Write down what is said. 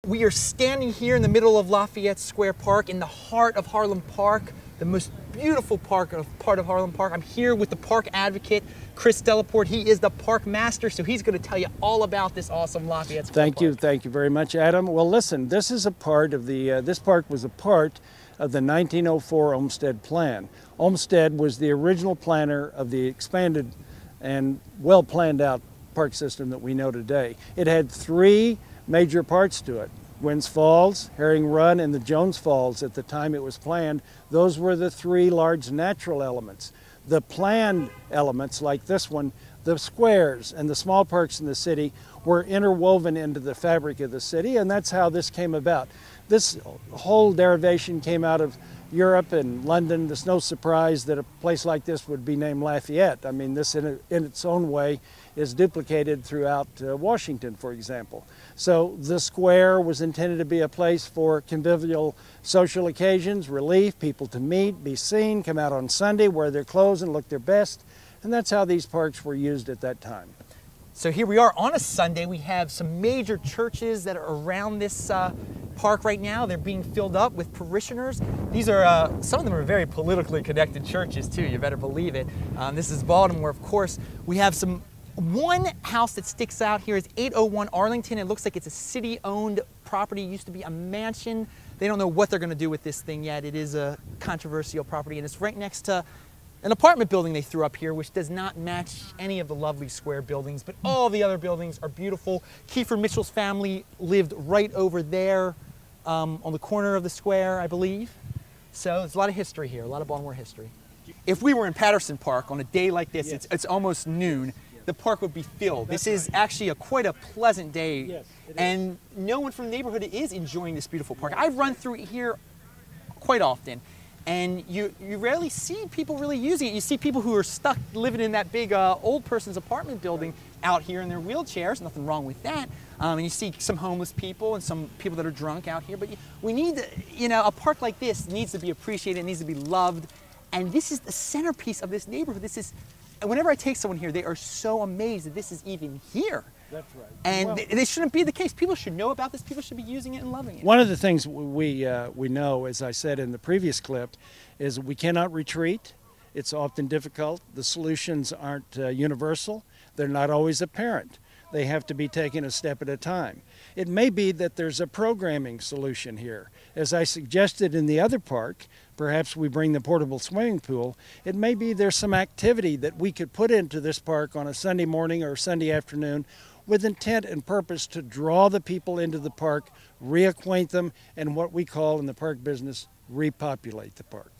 We are standing here in the middle of Lafayette Square Park in the heart of Harlem Park, the most beautiful part of Harlem Park. I'm here with the park advocate, Chris Delaporte. He is the park master, so he's going to tell you all about this awesome Lafayette Square Park. Thank you very much, Adam. Well, listen, this is a part of the, this park was a part of the 1904 Olmsted Plan. Olmsted was the original planner of the expanded and well planned out park system that we know today. It had three major parts to it: Gwynns Falls, Herring Run, and the Jones Falls. At the time it was planned, those were the three large natural elements. The planned elements, like this one, the squares and the small parks in the city, were interwoven into the fabric of the city, and that's how this came about. This whole derivation came out of Europe and London. There's no surprise that a place like this would be named Lafayette. I mean, this in its own way is duplicated throughout Washington, for example. So the square was intended to be a place for convivial social occasions, relief, people to meet, be seen, come out on Sunday, wear their clothes and look their best. And that's how these parks were used at that time. So here we are on a Sunday. We have some major churches that are around this park right now. They're being filled up with parishioners. These are, some of them are very politically connected churches too, you better believe it. This is Baltimore, of course. We have one house that sticks out here is 801 Arlington. It looks like it's a city-owned property. It used to be a mansion. They don't know what they're going to do with this thing yet. It is a controversial property, and it's right next to an apartment building they threw up here, which does not match any of the lovely square buildings, but all the other buildings are beautiful. Kiefer Mitchell's family lived right over there on the corner of the square, I believe. So there's a lot of history here, a lot of Baltimore history. If we were in Patterson Park on a day like this, yes, it's almost noon, the park would be filled. That's this is right. actually quite a pleasant day, Yes, it is. and no one from the neighborhood is enjoying this beautiful park. I run through here quite often, and you rarely see people really using it. You see people who are stuck living in that big old person's apartment building out here in their wheelchairs. Nothing wrong with that. And you see some homeless people and some people that are drunk out here. But we need, a park like this needs to be appreciated, it needs to be loved. And this is the centerpiece of this neighborhood. Whenever I take someone here, they are so amazed that this is even here. That's right. And Well, they shouldn't be the case. People should know about this. People should be using it and loving it. one of the things we know, as I said in the previous clip, is we cannot retreat. It's often difficult. The solutions aren't universal. They're not always apparent. They have to be taken a step at a time. It may be that there's a programming solution here. As I suggested in the other park, perhaps we bring the portable swimming pool. It may be there's some activity that we could put into this park on a Sunday morning or Sunday afternoon with intent and purpose to draw the people into the park, reacquaint them, and what we call in the park business, repopulate the park.